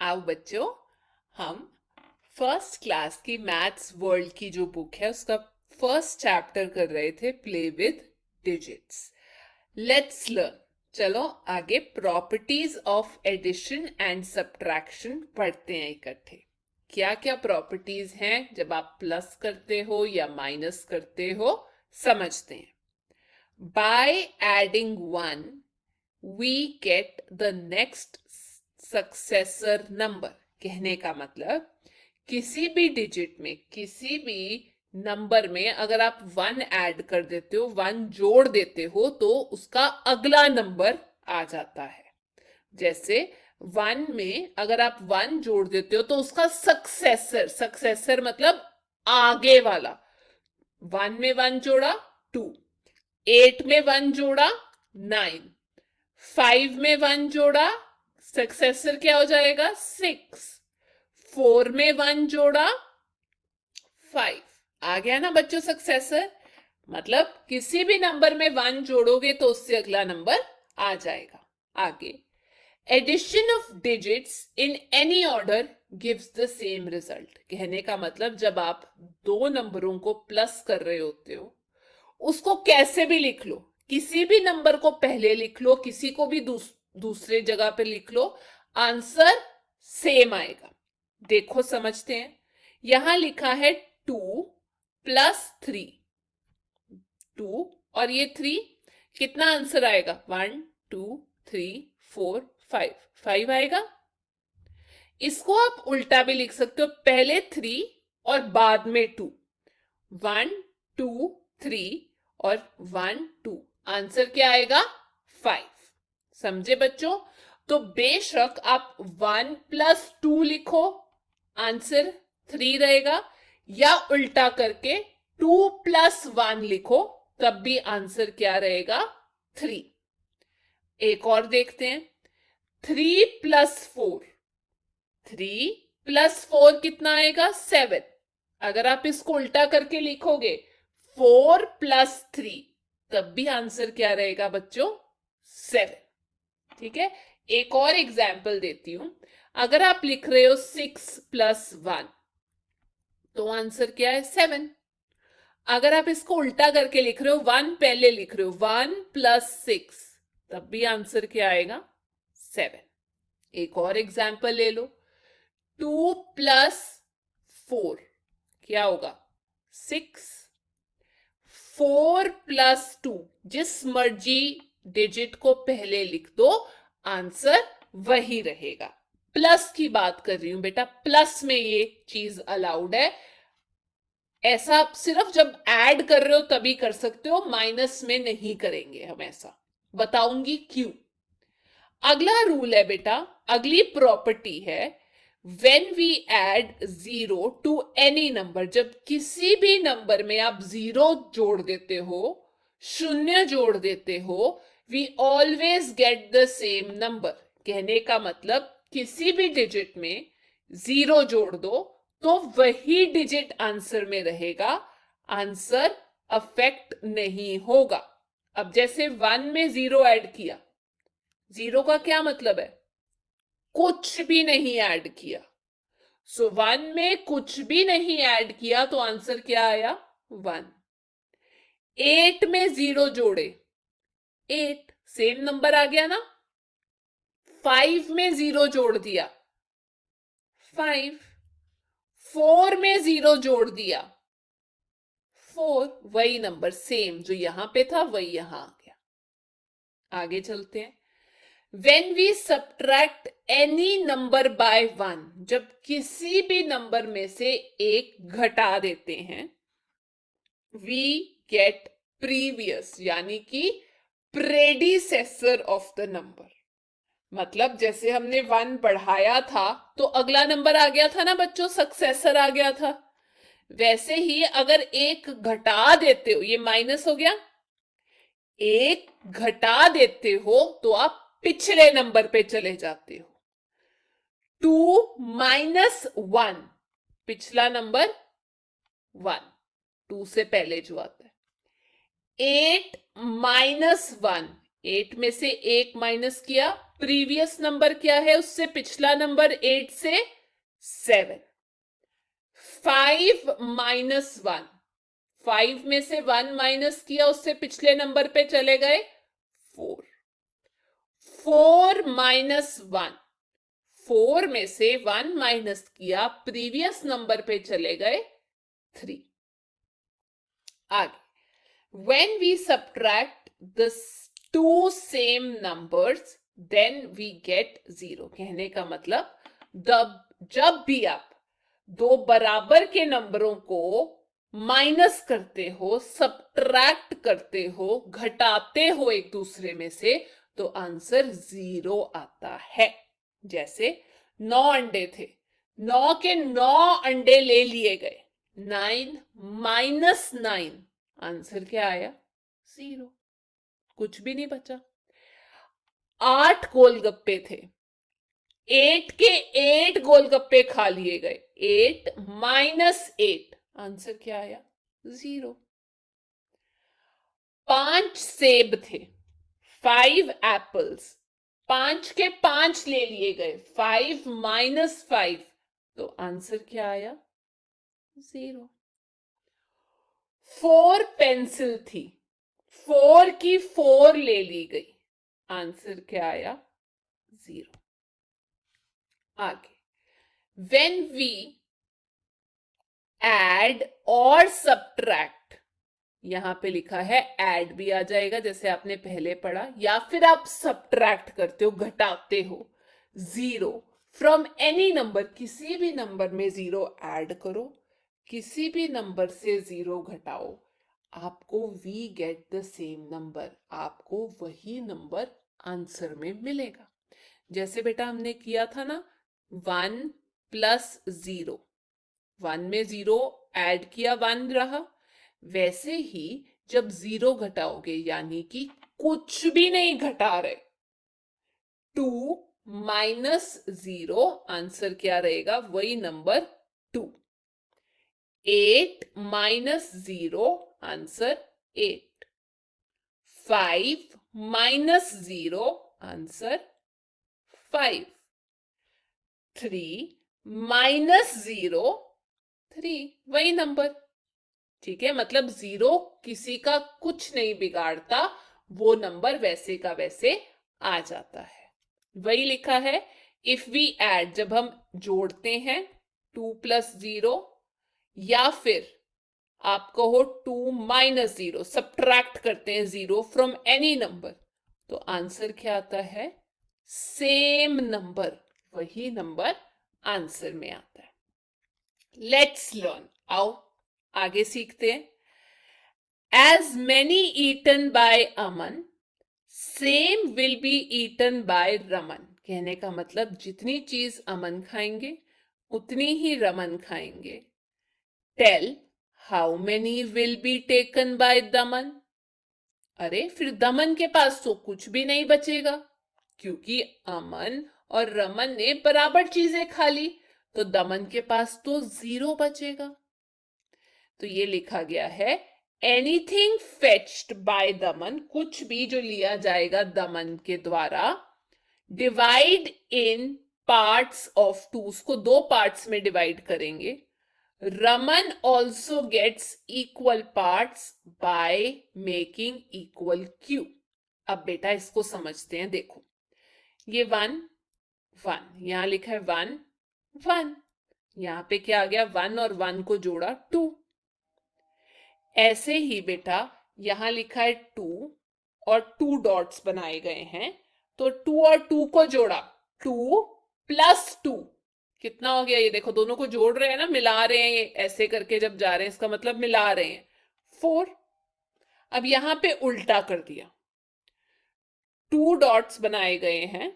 आओ बच्चों, हम फर्स्ट क्लास की मैथ्स वर्ल्ड की जो बुक है उसका फर्स्ट चैप्टर कर रहे थे, play with digits. Let's learn. चलो आगे properties of addition and subtraction पढ़ते हैं इकट्ठे। क्या क्या प्रॉपर्टीज हैं जब आप प्लस करते हो या माइनस करते हो, समझते हैं। By adding one we get the next successor number। कहने का मतलब किसी भी डिजिट में, किसी भी नंबर में अगर आप वन ऐड कर देते हो, वन जोड़ देते हो, तो उसका अगला नंबर आ जाता है। जैसे वन में अगर आप वन जोड़ देते हो तो उसका सक्सेसर, सक्सेसर मतलब आगे वाला। वन में वन जोड़ा 2, 8 में वन जोड़ा 9, 5 में वन जोड़ा, सक्सेसर क्या हो जाएगा 6, 4 में वन जोड़ा 5। आ गया ना बच्चों सक्सेसर? मतलब किसी भी नंबर में वन जोड़ोगे तो उससे अगला नंबर आ जाएगा। आगे, addition of digits in any order gives the same result. कहने का मतलब जब आप दो नंबरों को प्लस कर रहे होते हो, उसको कैसे भी लिख लो, किसी भी नंबर को पहले लिख लो, किसी को भी दूसरे जगह पे लिख लो, आंसर सेम आएगा। देखो समझते हैं। यहां लिखा है 2 प्लस 3, 2 और ये 3, कितना आंसर आएगा? 1 2 3 4 5, 5 आएगा। इसको आप उल्टा भी लिख सकते हो, पहले 3 और बाद में 2, 1 2 3 और 1 2, आंसर क्या आएगा? 5। समझे बच्चों? तो बेशक आप 1 प्लस 2 लिखो, आंसर 3 रहेगा, या उल्टा करके 2 प्लस 1 लिखो, तब भी आंसर क्या रहेगा? 3। एक और देखते हैं, 3 प्लस 4, 3 प्लस 4 कितना आएगा? 7। अगर आप इसको उल्टा करके लिखोगे 4 प्लस 3, तब भी आंसर क्या रहेगा बच्चों? 7। ठीक है, एक और एग्जाम्पल देती हूं। अगर आप लिख रहे हो 6 प्लस 1, तो आंसर क्या है? 7। अगर आप इसको उल्टा करके लिख रहे हो, 1 पहले लिख रहे हो, 1 प्लस 6, तब भी आंसर क्या आएगा? 7। एक और एग्जाम्पल ले लो, 2 प्लस 4 क्या होगा? 6। 4 प्लस 2, जिस मर्जी डिजिट को पहले लिख दो, आंसर वही रहेगा। प्लस की बात कर रही हूं बेटा, प्लस में ये चीज अलाउड है। ऐसा आप सिर्फ जब ऐड कर रहे हो तभी कर सकते हो, माइनस में नहीं करेंगे हम ऐसा। बताऊंगी क्यों। अगला रूल है बेटा, अगली प्रॉपर्टी है, when we add zero to any number, जब किसी भी नंबर में आप जीरो जोड़ देते हो, शून्य जोड़ देते हो, we always get the same number। कहने का मतलब किसी भी डिजिट में जीरो जोड़ दो तो वही डिजिट आंसर में रहेगा, आंसर अफेक्ट नहीं होगा। अब जैसे 1 में जीरो ऐड किया, जीरो का क्या मतलब है? कुछ भी नहीं ऐड किया। सो 1 में कुछ भी नहीं ऐड किया तो आंसर क्या आया? 1। 8 में जीरो जोड़े, 8, सेम नंबर आ गया ना। 5 में जीरो जोड़ दिया, 5। 4 में जीरो जोड़ दिया, 4, वही नंबर सेम जो यहां पे था वही यहां आ गया। आगे चलते हैं। When we subtract any number by 1, जब किसी भी नंबर में से एक घटा देते हैं, we get previous यानी कि predecessor of the number। मतलब जैसे हमने 1 बढ़ाया था तो अगला नंबर आ गया था ना बच्चों, सक्सेसर आ गया था। वैसे ही अगर एक घटा देते हो, ये माइनस हो गया, एक घटा देते हो तो आप पिछले नंबर पे चले जाते हो। 2 माइनस 1, पिछला नंबर 1, 2 से पहले जो आता है। 8 माइनस 1, 8 में से 1 माइनस किया, प्रीवियस नंबर क्या है उससे पिछला नंबर 8 से 7। 5 माइनस 1, 5 में से 1 माइनस किया, उससे पिछले नंबर पे चले गए 4। 4 माइनस 1, 4 में से 1 माइनस किया, प्रीवियस नंबर पे चले गए 3। आगे, when we subtract the two same numbers then we get 0। कहने का मतलब जब भी आप दो बराबर के नंबरों को माइनस करते हो, सब्ट्रैक्ट करते हो, घटाते हो एक दूसरे में से, तो आंसर 0 आता है। जैसे 9 अंडे थे, 9 के 9 अंडे ले लिए गए, 9 माइनस 9, आंसर क्या आया? 0, कुछ भी नहीं बचा। 8 गोलगप्पे थे, 8 के 8 गोलगप्पे खा लिए गए, 8 माइनस 8, आंसर क्या आया? 0। 5 सेब थे, 5 एप्पल्स, 5 के 5 ले लिए गए, 5 माइनस 5, तो आंसर क्या आया? 0। 4 पेंसिल थी, 4 की 4 ले ली गई, आंसर क्या आया? 0। आगे, when we add और subtract, यहां पे लिखा है add भी आ जाएगा जैसे आपने पहले पढ़ा, या फिर आप subtract करते हो, घटाते हो 0 फ्रॉम एनी नंबर, किसी भी नंबर में 0 ऐड करो, किसी भी नंबर से 0 घटाओ, आपको we get the same number, आपको वही नंबर आंसर में मिलेगा। जैसे बेटा हमने किया था ना 1 प्लस 0, 1 में 0 ऐड किया 1 रहा, वैसे ही जब 0 घटाओगे यानी कि कुछ भी नहीं घटा रहे, 2 माइनस 0, आंसर क्या रहेगा? वही number 2। 8 minus 0, answer 8। 5 minus 0, answer 5। 3 minus 0, 3, वही नंबर। ठीक है, मतलब 0 किसी का कुछ नहीं बिगाड़ता, वो नंबर वैसे का वैसे आ जाता है। वही लिखा है इफ वी ऐड, जब हम जोड़ते हैं 2 प्लस 0, या फिर आप कहो 2 माइनस 0, सब्ट्रैक्ट करते हैं 0 फ्रॉम एनी नंबर, तो आंसर क्या आता है? सेम नंबर, वही नंबर आंसर में आता है। लेट्स लर्न, आओ आगे सीखते हैं। As many eaten by Aman same will be eaten by Raman. कहने का मतलब जितनी चीज अमन खाएंगे उतनी ही रमन खाएंगे। Tell how many will be taken by Daman. अरे फिर दमन के पास तो कुछ भी नहीं बचेगा, क्योंकि अमन और रमन ने बराबर चीजें खा ली, तो दमन के पास तो 0 बचेगा। तो ये लिखा गया है एनीथिंग फेच्ड बाय दमन, कुछ भी जो लिया जाएगा दमन के द्वारा, डिवाइड इन पार्ट्स ऑफ 2, उसको 2 पार्ट्स में डिवाइड करेंगे। Raman also gets equal parts by making equal क्यू। अब बेटा इसको समझते हैं, देखो ये 1 1, यहां लिखा है 1 1, यहां पे क्या आ गया? 1 और 1 को जोड़ा 2। ऐसे ही बेटा यहां लिखा है 2 और 2 डॉट्स बनाए गए हैं, तो 2 और 2 को जोड़ा, 2 प्लस 2, कितना हो गया? ये देखो दोनों को जोड़ रहे हैं ना, मिला रहे हैं, ये ऐसे करके जब जा रहे हैं इसका मतलब मिला रहे हैं, 4। अब यहां पे उल्टा कर दिया, 2 डॉट्स बनाए गए हैं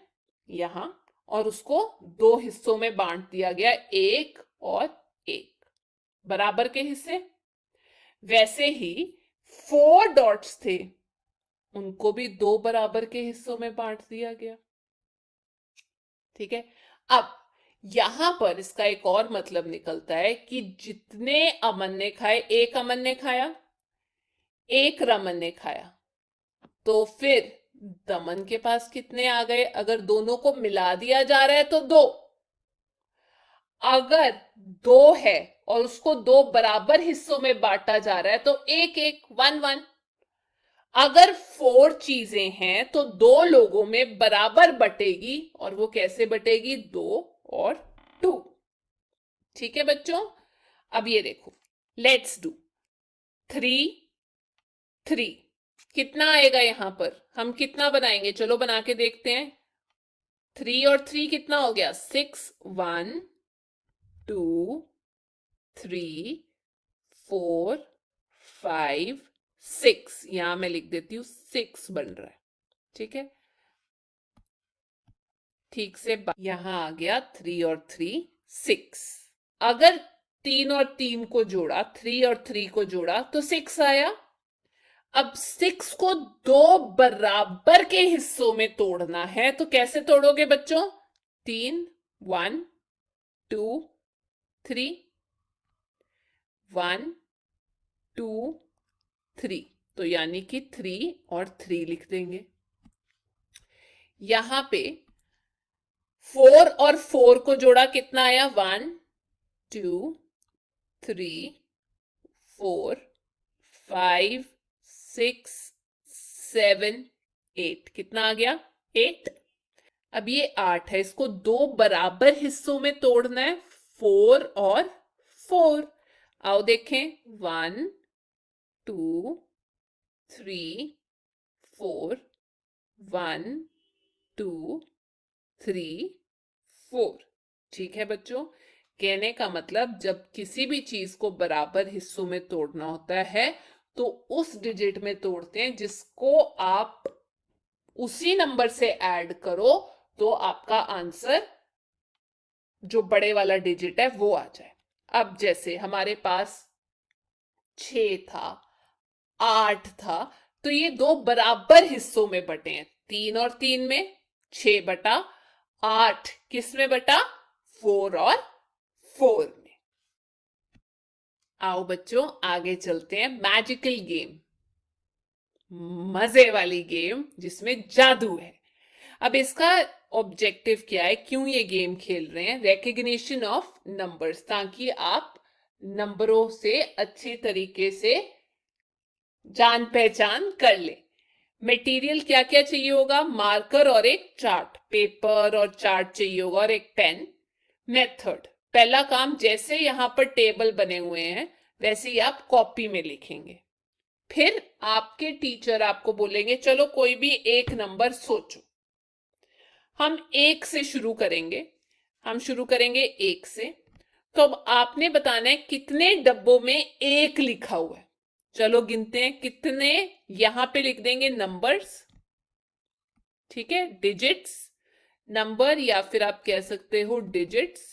यहां और उसको 2 हिस्सों में बांट दिया गया, 1 और 1, बराबर के हिस्से। वैसे ही 4 डॉट्स थे, उनको भी 2 बराबर के हिस्सों में बांट दिया गया। ठीक है, अब यहां पर इसका एक और मतलब निकलता है कि जितने अमन ने खाए, एक अमन ने खाया, एक रमन ने खाया, तो फिर दमन के पास कितने आ गए? अगर दोनों को मिला दिया जा रहा है तो 2। अगर 2 है और उसको 2 बराबर हिस्सों में बांटा जा रहा है तो 1 1 1 1। अगर 4 चीजें हैं तो 2 लोगों में बराबर बटेगी, और वो कैसे बटेगी? 2 और 2। ठीक है बच्चों, अब ये देखो, लेट्स डू 3 3। कितना आएगा यहां पर? हम कितना बनाएंगे? चलो बना के देखते हैं। 3 और 3 कितना हो गया? 6। 1 2 3 4 5 6। यहां मैं लिख देती हूँ 6 बन रहा है। ठीक है, ठीक से यहां आ गया 3 और 3 6। अगर 3 और 3 को जोड़ा, 3 और 3 को जोड़ा तो 6 आया। अब 6 को 2 बराबर के हिस्सों में तोड़ना है, तो कैसे तोड़ोगे बच्चों? 3 1 2 3 1 2 3, तो यानी कि 3 और 3 लिख देंगे। यहां पे 4 और 4 को जोड़ा, कितना आया? 1 2 3 4 5 6 7 8। कितना आ गया? 8। अब ये 8 है, इसको 2 बराबर हिस्सों में तोड़ना है, 4 और 4। आओ देखें, 1 2 3 4 1 2 3 4। ठीक है बच्चों, कहने का मतलब जब किसी भी चीज को बराबर हिस्सों में तोड़ना होता है तो उस डिजिट में तोड़ते हैं जिसको आप उसी नंबर से ऐड करो, तो आपका आंसर जो बड़े वाला डिजिट है वो आ जाए। अब जैसे हमारे पास 6 था, 8 था, तो ये 2 बराबर हिस्सों में बटे हैं, 3 और 3 में। 6 बटा 8 किस में बटा? 4 और 4 में। आओ बच्चों आगे चलते हैं, मैजिकल गेम, मजे वाली गेम जिसमें जादू है। अब इसका ऑब्जेक्टिव क्या है, क्यों ये गेम खेल रहे हैं? रिकग्निशन ऑफ नंबर्स, ताकि आप नंबरों से अच्छे तरीके से जान पहचान कर ले। मटेरियल क्या क्या चाहिए होगा? मार्कर और एक चार्ट, पेपर और चार्ट चाहिए होगा, और एक पेन। मेथड, पहला काम जैसे यहां पर टेबल बने हुए हैं वैसे ही आप कॉपी में लिखेंगे। फिर आपके टीचर आपको बोलेंगे चलो कोई भी एक नंबर सोचो। हम 1 से शुरू करेंगे, हम शुरू करेंगे 1 से। तो अब आपने बताना है कितने डब्बों में 1 लिखा हुआ है। चलो गिनते हैं कितने। यहां पे लिख देंगे नंबर्स, ठीक है, डिजिट्स, नंबर या फिर आप कह सकते हो डिजिट्स,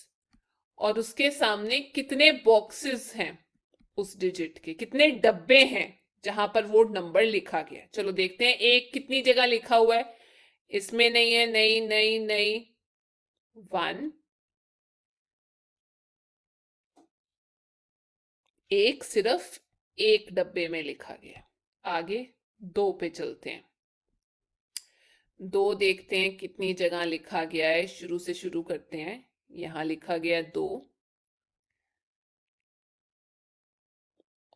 और उसके सामने कितने बॉक्सेस हैं उस डिजिट के, कितने डब्बे हैं जहां पर वो नंबर लिखा गया। चलो देखते हैं 1 कितनी जगह लिखा हुआ है। इसमें नहीं है, नहीं नहीं नहीं। 1, 1 सिर्फ एक डब्बे में लिखा गया। आगे 2 पे चलते हैं। 2 देखते हैं कितनी जगह लिखा गया है, शुरू से शुरू करते हैं। यहां लिखा गया 2,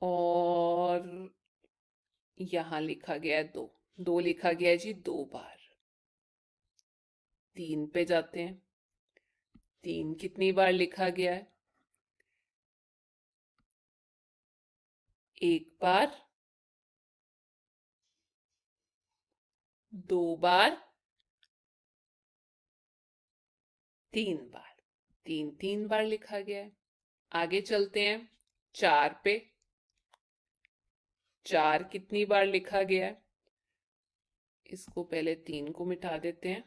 और यहां लिखा गया 2। 2 लिखा गया है जी 2 बार। 3 पे जाते हैं। 3 कितनी बार लिखा गया है? 1 बार, 2 बार, 3 बार। 3 3 बार लिखा गया है। आगे चलते हैं 4 पे। 4 कितनी बार लिखा गया है? इसको पहले 3 को मिटा देते हैं।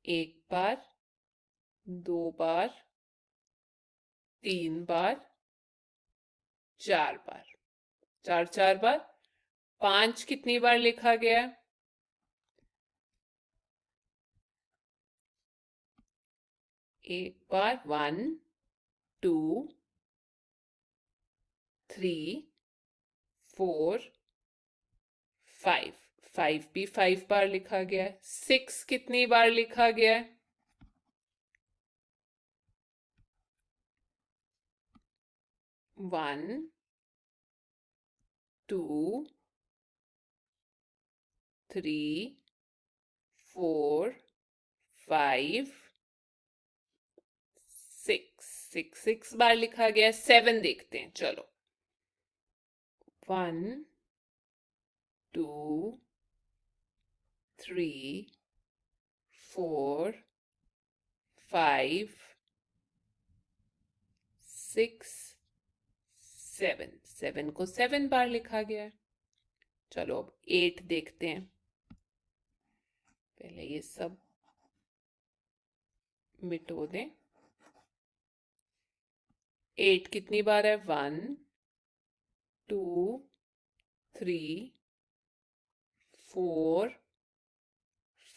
1 बार, 2 बार, 3 बार, 4 बार। 4 4 बार। 5 कितनी बार लिखा गया है? 1 बार, 1 2 3 4 5, 5 भी 5 बार लिखा गया है। 6 कितनी बार लिखा गया है? 1, 2, 3, 4, 5, 6, 6 बार लिखा गया है। 7 देखते हैं, चलो। 1, 2, 3, 4, 5, 6, 7, 7 को 7 बार लिखा गया है। चलो अब 8 देखते हैं। पहले ये सब मिटो दें। 8 कितनी बार है? 1, 2, 3, 4,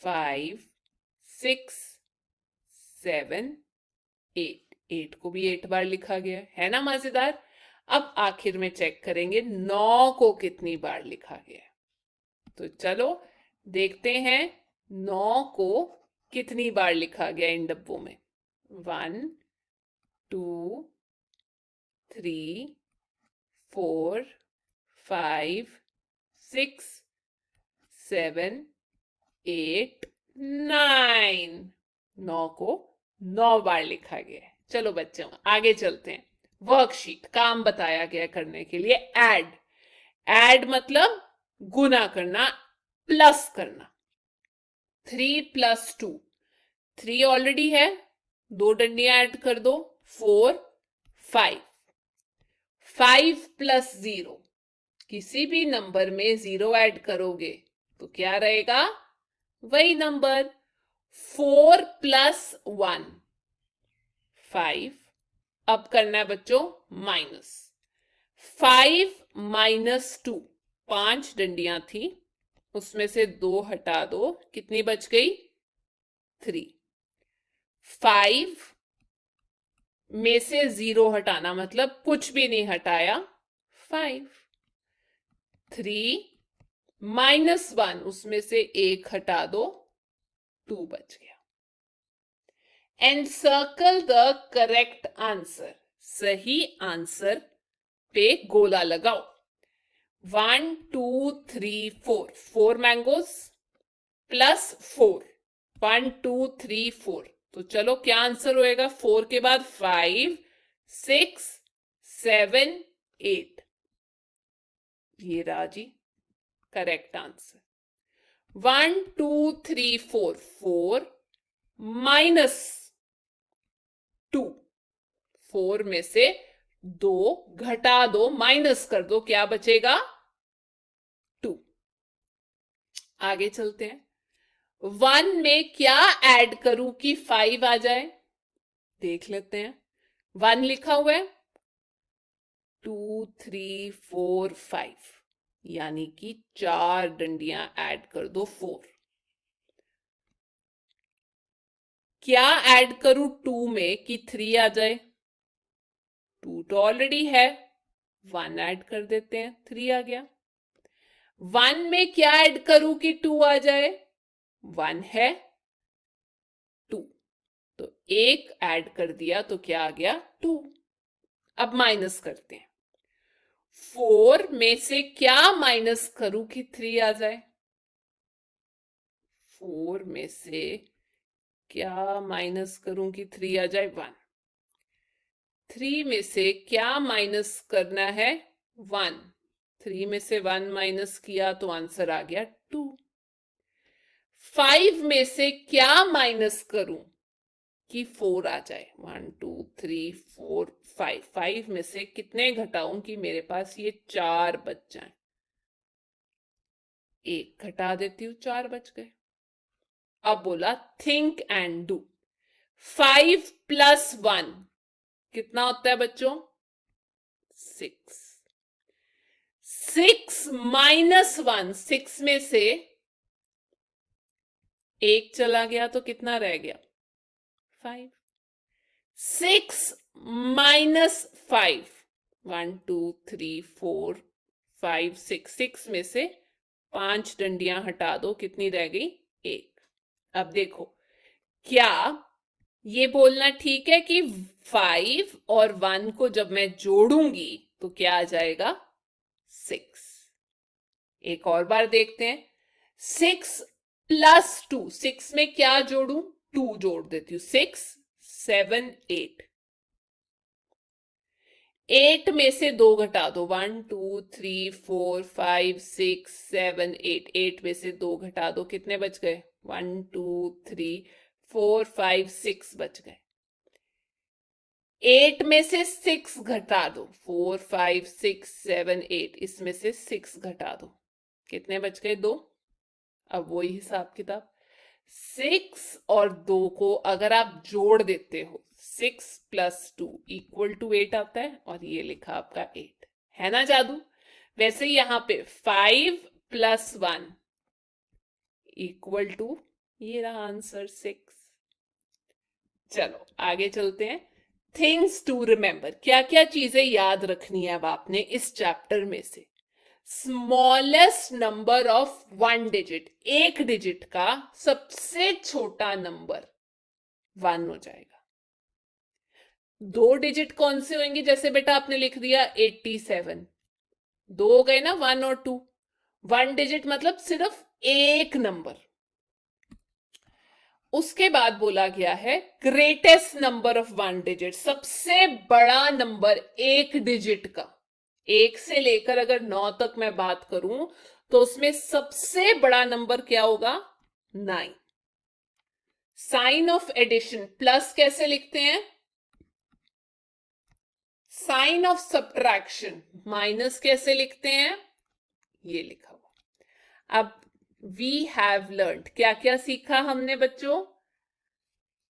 5, 6, 7, 8। 8 को भी 8 बार लिखा गया है ना मजेदार? अब आखिर में चेक करेंगे 9 को कितनी बार लिखा गया है। तो चलो देखते हैं 9 को कितनी बार लिखा गया इन डब्बों में। 1, 2, 3, 4, 5, 6, 7, 8, 9। 9 को 9 बार लिखा गया है। चलो बच्चों आगे चलते हैं। वर्कशीट, काम बताया गया करने के लिए। ऐड, ऐड मतलब गुना करना, प्लस करना। 3 + 2, 3 ऑलरेडी है, 2 डंडियां ऐड कर दो, 4, 5। 5 + 0, किसी भी नंबर में 0 ऐड करोगे तो क्या रहेगा? वही नंबर। 4 + 1, 5। अब करना है बच्चों माइनस। 5 - 2, 5 डंडियां थी, उसमें से 2 हटा दो, कितनी बच गई? 3। 5 में से 0 हटाना मतलब कुछ भी नहीं हटाया, 5। 3 - 1, उसमें से 1 हटा दो, 2 बच गया। And circle the correct answer, सही आंसर पे गोला लगाओ। 1, 2, 3, 4, 4 मैंगोज प्लस 4, 1, 2, 3, 4। तो चलो क्या आंसर होएगा? 4 के बाद 5, 6, 7, 8। ये रहा जी करेक्ट आंसर। 1, 2, 3, 4, 4 माइनस 2, 4 में से 2 घटा दो, माइनस कर दो, क्या बचेगा? 2। आगे चलते हैं। 1 में क्या ऐड करूं कि 5 आ जाए? देख लेते हैं। 1 लिखा हुआ है, 2, 3, 4, 5, यानी कि 4 डंडियां ऐड कर दो, 4। क्या ऐड करूं 2 में कि 3 आ जाए? 2 तो ऑलरेडी है, 1 ऐड कर देते हैं, 3 आ गया। 1 में क्या ऐड करूं कि 2 आ जाए? 1 है, 2, तो 1 ऐड कर दिया तो क्या आ गया? 2। अब माइनस करते हैं। 4 में से क्या माइनस करूं कि 3 आ जाए? 4 में से क्या माइनस करूं कि 3 आ जाए? 1। 3 में से क्या माइनस करना है? 1। 3 में से 1 माइनस किया तो आंसर आ गया 2। 5 में से क्या माइनस करूं कि 4 आ जाए? 1, 2, 3, 4, 5। 5 में से कितने घटाऊं कि मेरे पास ये 4 बच जाए? 1 घटा देती हूं, 4 बच गए। अब बोला थिंक एंड डू। 5 + 1 कितना होता है बच्चों? 6। 6 - 1, 6 में से 1 चला गया तो कितना रह गया? 5। 6 - 5, 1, 2, 3, 4, 5, 6, 6 में से 5 डंडियां हटा दो, कितनी रह गई? 1। अब देखो, क्या ये बोलना ठीक है कि 5 और 1 को जब मैं जोड़ूंगी तो क्या आ जाएगा? 6। एक और बार देखते हैं। 6 प्लस 2, 6 में क्या जोड़ू? 2 जोड़ देती हूँ। 6 7 8। 8 में से 2 घटा दो। 1 2 3 4 5 6 7 8। 8 में से 2 घटा दो, कितने बच गए? 1 2 3 4 5 6 बच गए। 8 में से 6 घटा दो। 4 5 6 7 8। इसमें से 6 घटा दो, कितने बच गए? 2। अब वही हिसाब किताब, 6 और 2 को अगर आप जोड़ देते हो, 6 प्लस 2 इक्वल टू 8 आता है, और ये लिखा आपका 8। है ना जादू? वैसे यहां पे 5 प्लस 1 इक्वल टू, ये रहा आंसर 6। चलो आगे चलते हैं। थिंग्स टू रिमेंबर, क्या क्या चीजें याद रखनी है अब आपने इस चैप्टर में से? स्मॉलेस्ट नंबर ऑफ 1 डिजिट, एक डिजिट का सबसे छोटा नंबर 1 हो जाएगा। 2 डिजिट कौन से होंगे? जैसे बेटा आपने लिख दिया 87, 2 हो गए ना, 1 और 2। 1 डिजिट मतलब सिर्फ एक नंबर। उसके बाद बोला गया है ग्रेटेस्ट नंबर ऑफ 1 डिजिट, सबसे बड़ा नंबर एक डिजिट का। 1 से लेकर अगर 9 तक मैं बात करूं तो उसमें सबसे बड़ा नंबर क्या होगा? 9। साइन ऑफ एडिशन, प्लस कैसे लिखते हैं? साइन ऑफ सब्ट्रैक्शन, माइनस कैसे लिखते हैं? ये लिखा हुआ। अब वी हैव लर्न्ड, क्या क्या सीखा हमने बच्चों?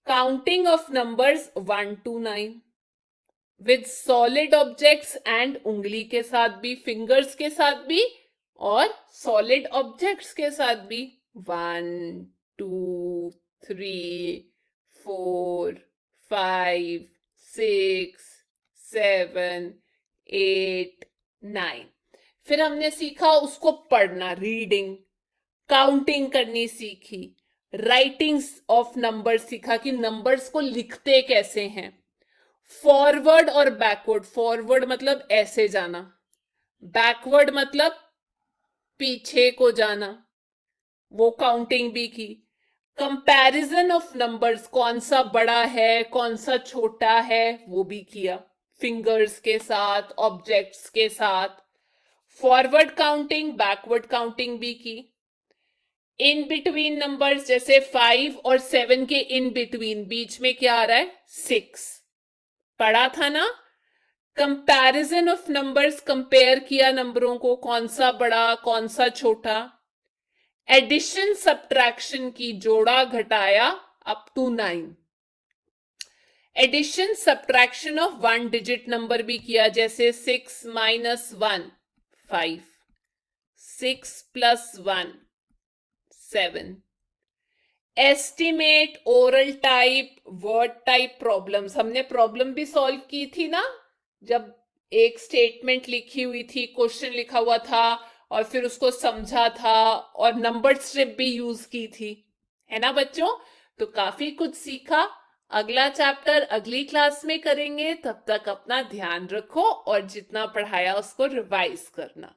Counting of numbers 1 to 9 with solid objects and, उंगली के साथ भी, फिंगर्स के साथ भी, और सॉलिड ऑब्जेक्ट्स के साथ भी। 1 2 3 4 5 6 7 8 9। फिर हमने सीखा उसको पढ़ना, रीडिंग, काउंटिंग करनी सीखी, राइटिंग ऑफ नंबर्स सीखा कि नंबर्स को लिखते कैसे हैं, फॉरवर्ड और बैकवर्ड, फॉरवर्ड मतलब ऐसे जाना, बैकवर्ड मतलब पीछे को जाना, वो काउंटिंग भी की। कंपैरिजन ऑफ नंबर्स, कौन सा बड़ा है कौन सा छोटा है, वो भी किया, फिंगर्स के साथ, ऑब्जेक्ट्स के साथ। फॉरवर्ड काउंटिंग, बैकवर्ड काउंटिंग भी की। इन बिटवीन नंबर्स, जैसे 5 और 7 के इन बिटवीन, बीच में क्या आ रहा है? 6, पढ़ा था ना। कंपैरिजन ऑफ नंबर्स, कंपेयर किया नंबरों को, कौन सा बड़ा कौन सा छोटा। एडिशन सब्ट्रैक्शन की, जोड़ा घटाया up to 9। Addition subtraction of 1 digit number भी किया, जैसे 6 minus 1 5, 6 plus 1 7। Estimate, oral type, word type problems, हमने प्रॉब्लम भी सॉल्व की थी ना, जब एक स्टेटमेंट लिखी हुई थी, क्वेश्चन लिखा हुआ था और फिर उसको समझा था, और नंबर स्ट्रिप भी यूज की थी, है ना बच्चों? तो काफी कुछ सीखा। अगला चैप्टर अगली क्लास में करेंगे, तब तक अपना ध्यान रखो और जितना पढ़ाया उसको रिवाइज करना।